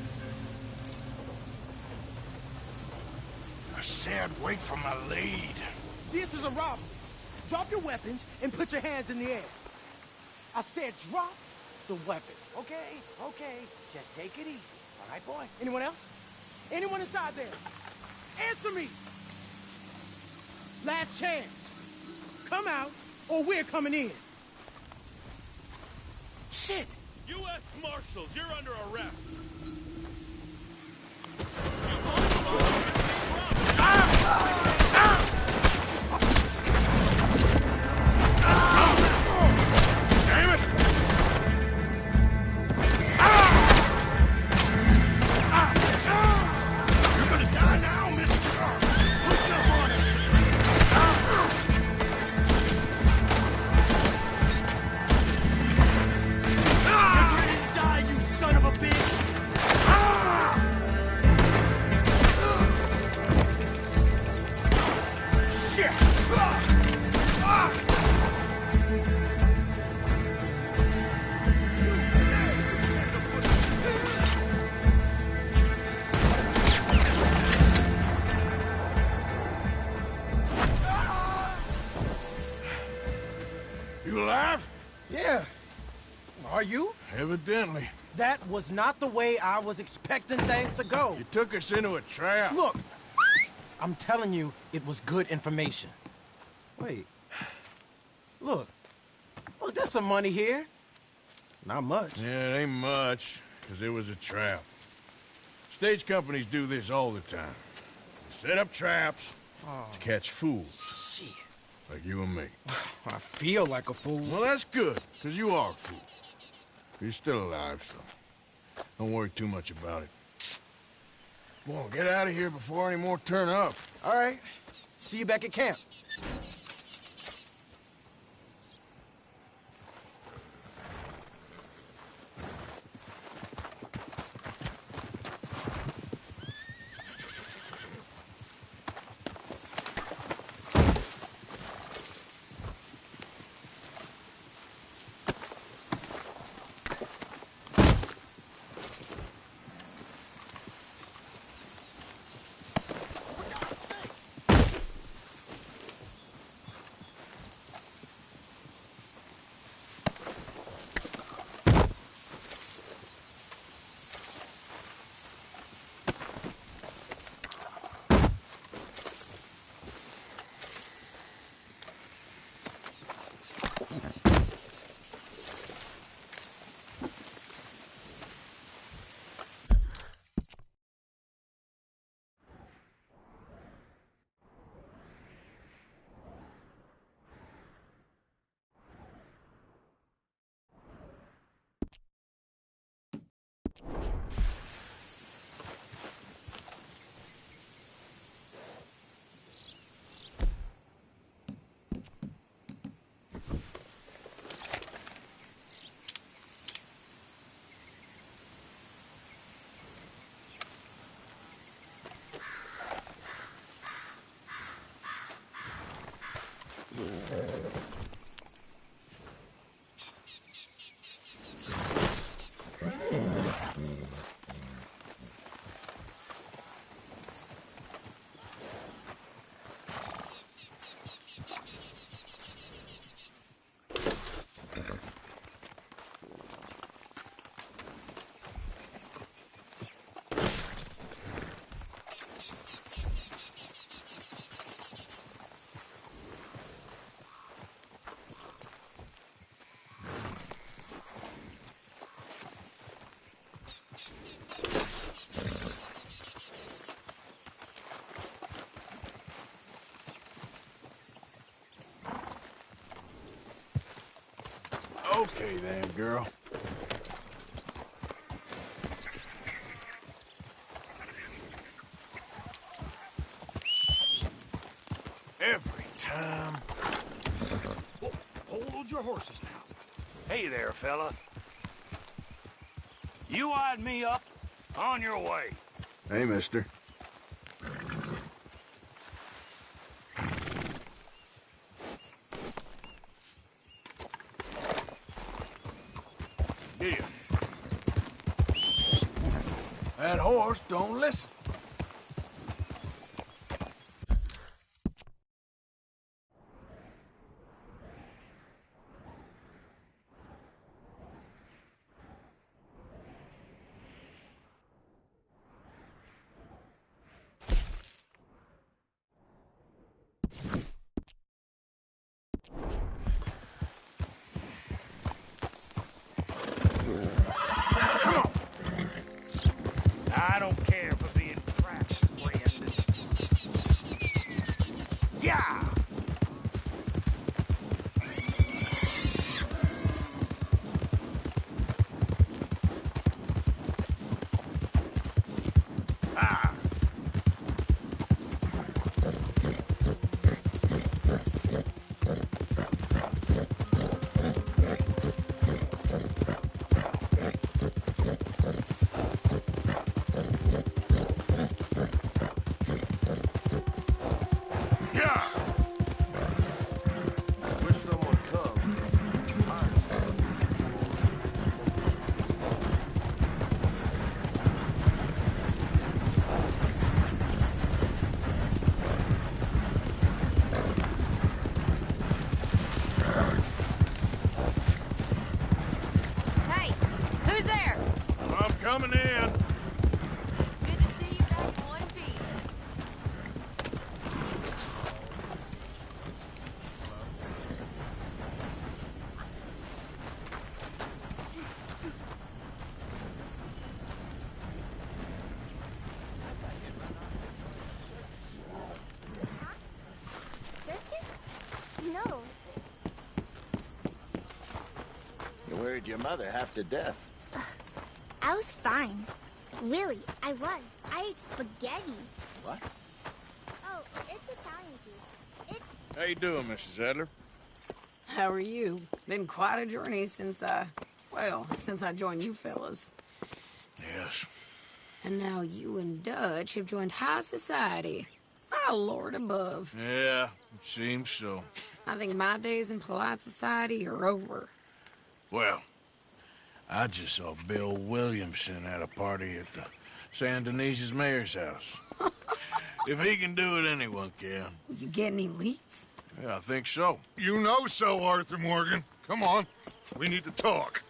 I said wait for my lead. This is a robbery. Drop your weapons and put your hands in the air. I said drop the weapon. Okay, okay. Just take it easy. All right, boy? Anyone else? Anyone inside there? Answer me! Last chance. Come out, or we're coming in. Shit! U.S. Marshals, you're under arrest. Damn it! You're gonna die now, mister. Push up on it. Get ready to die, you son of a bitch! Shit! You alive? Yeah. Are you? Evidently. That was not the way I was expecting things to go. You took us into a trap. Look, I'm telling you, it was good information. Wait. Look, there's some money here. Not much. Yeah, it ain't much, because it was a trap. Stage companies do this all the time. They set up traps, To catch fools. Shit. Like you and me. I feel like a fool. Well, that's good, because you are a fool. You're still alive, so don't worry too much about it. Well, get out of here before any more turn up. All right. See you back at camp. Okay then, girl. Every time. Hold your horses now. Hey there, fella. You eyed me up. On your way. Hey, mister. Yeah. That horse don't listen. I don't care for being know. You worried your mother half to death. I was fine. Really, I was. I ate spaghetti. What? Oh, it's Italian food. It's... How you doing, Mrs. Adler? How are you? Been quite a journey since I joined you fellas. Yes. And now you and Dutch have joined high society. My lord above. Yeah, it seems so. I think my days in polite society are over. Well, I just saw Bill Williamson at a party at the San Denise's mayor's house. If he can do it, anyone can. Will you get any leads? Yeah, I think so. You know so, Arthur Morgan. Come on. We need to talk.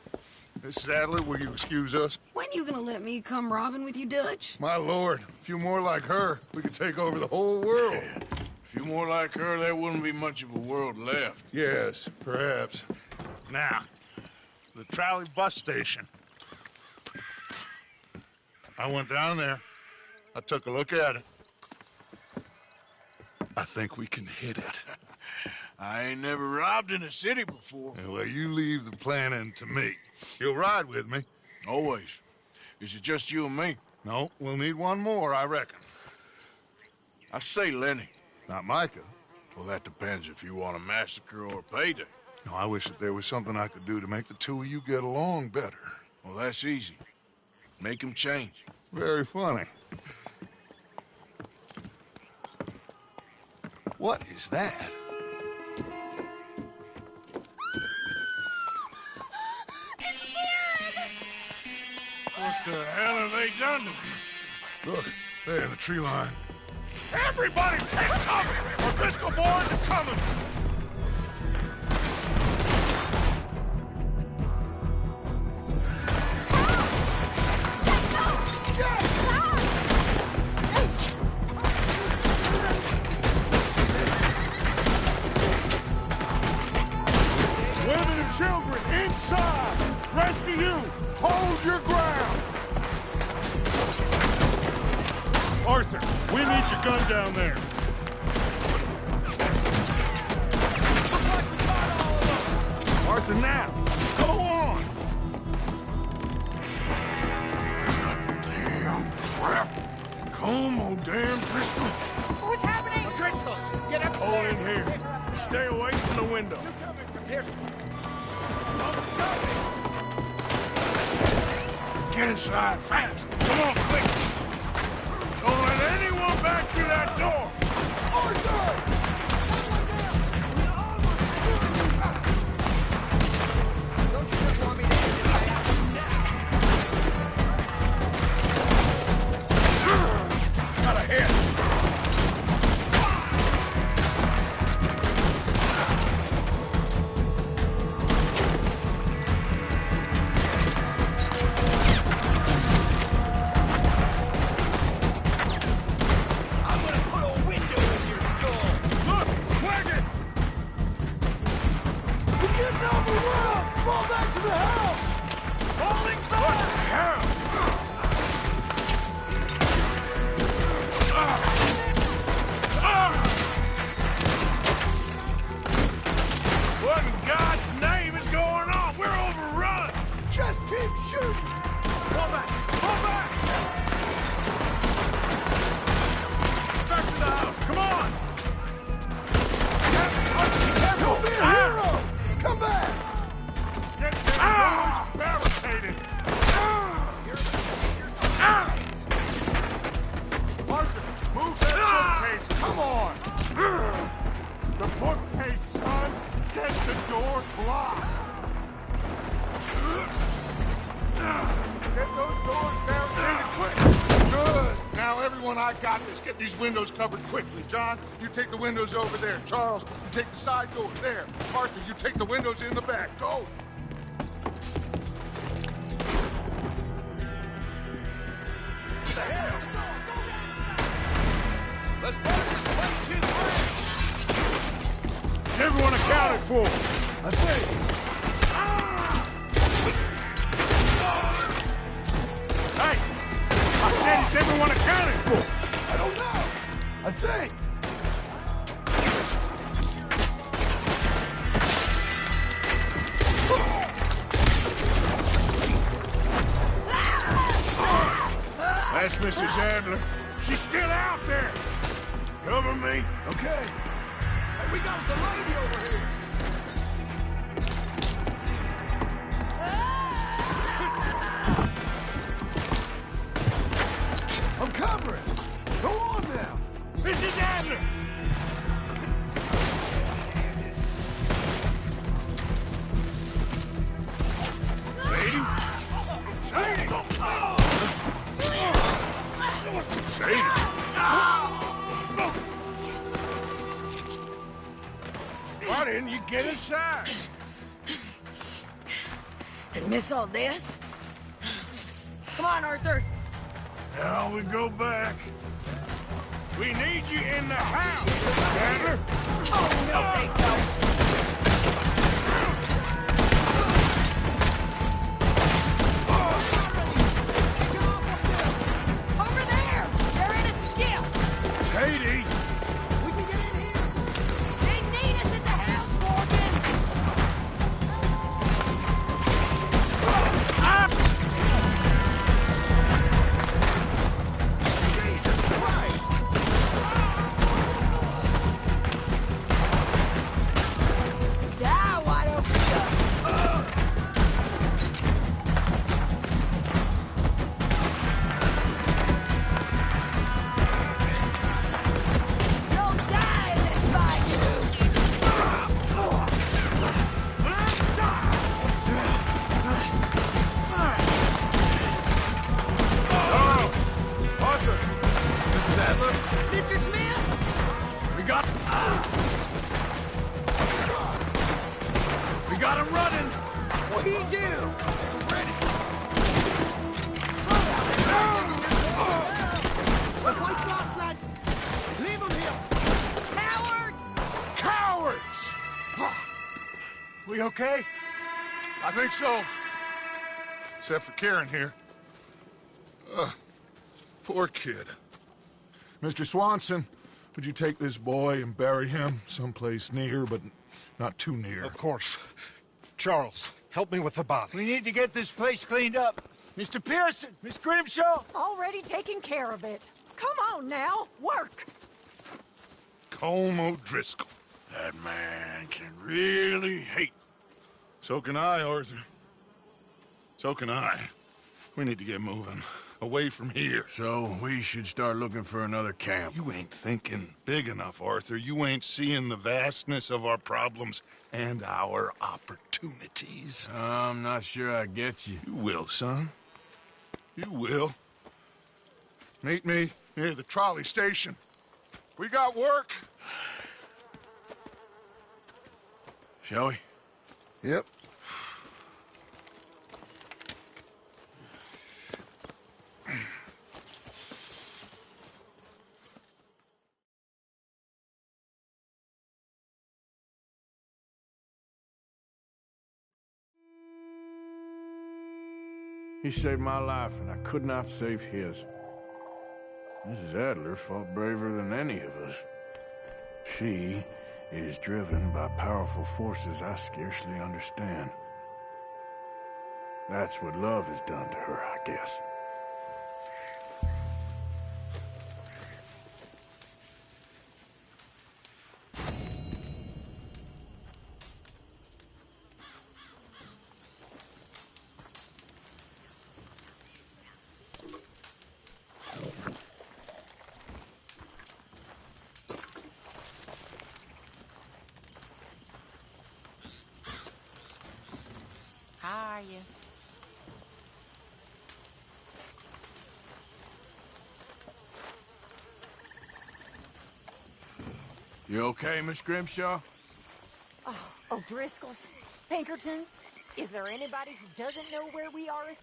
Mrs. Adler, will you excuse us? When you gonna let me come robbing with you, Dutch? My lord, a few more like her, we could take over the whole world. Yeah. A few more like her, there wouldn't be much of a world left. Yes, perhaps. Now, the trolley bus station. I went down there. I took a look at it. I think we can hit it. I ain't never robbed in a city before. Well, you leave the planning to me. You'll ride with me. Always. Is it just you and me? No, we'll need one more, I reckon. I say Lenny. Not Micah. Well, that depends if you want a massacre or a payday. No, I wish that there was something I could do to make the two of you get along better. Well, that's easy. Make them change. Very funny. What is that? What the hell have they done to me? Look, there in the tree line. Everybody take cover! Our Driscoll boys are coming! Women and children, inside! Rest of you, hold your ground! Arthur, we need your gun down there. Arthur, now! Go on! Damn crap! Come, oh damn Driscoll! What's happening? The Driscolls! Get upstairs! Hold in here. Stay away from the window. Pearson. Get inside, fast! Come on, quick! Don't let anyone back through that door! Arthur! Don't you just want me to get it right out now? Got a hit! Get these windows covered quickly. John, you take the windows over there. Charles, you take the side door there. Arthur, you take the windows in the back. Go! Let's burn this place to the ground! Is everyone accounted for? I think. Hey! I said, is everyone accounted for? I don't know. I think. Mrs. Adler. She's still out there. Cover me. Okay. Hey, we got some lady over here. I'm covering. Go on now. Mrs. Adler! Sadie? Sadie! Sadie! Why didn't you get inside? And miss all this? Come on, Arthur. Now we go back. We need you in the house, Mrs. Adler. Oh, no, they don't. Over there! They're in a skiff! Sadie! We can get in here! They need us at the house, Morgan! Jesus Christ! Die, wide open shut! You'll die in this fight, Arthur! Mrs. Adler? Mr. Smith? We got him running! What do you do? The fight's lost, lads. Leave them here. Cowards! Cowards! We okay? I think so. Except for Karen here. Poor kid. Mr. Swanson, would you take this boy and bury him someplace near, but not too near? Of course. Charles, help me with the body. We need to get this place cleaned up. Mr. Pearson, Miss Grimshaw. Already taking care of it. Come on now, work. Colm O'Driscoll. That man can really hate. So can I, Arthur. So can I. We need to get moving. Away from here. So we should start looking for another camp. You ain't thinking big enough, Arthur. You ain't seeing the vastness of our problems and our opportunities. I'm not sure I get you. You will, son. You will. Meet me near the trolley station. We got work. Shall we? Yep. He saved my life, and I could not save his. Mrs. Adler fought braver than any of us. She is driven by powerful forces I scarcely understand. That's what love has done to her, I guess. How are you? You okay, Miss Grimshaw? Oh, O'Driscoll's, Pinkertons. Is there anybody who doesn't know where we are?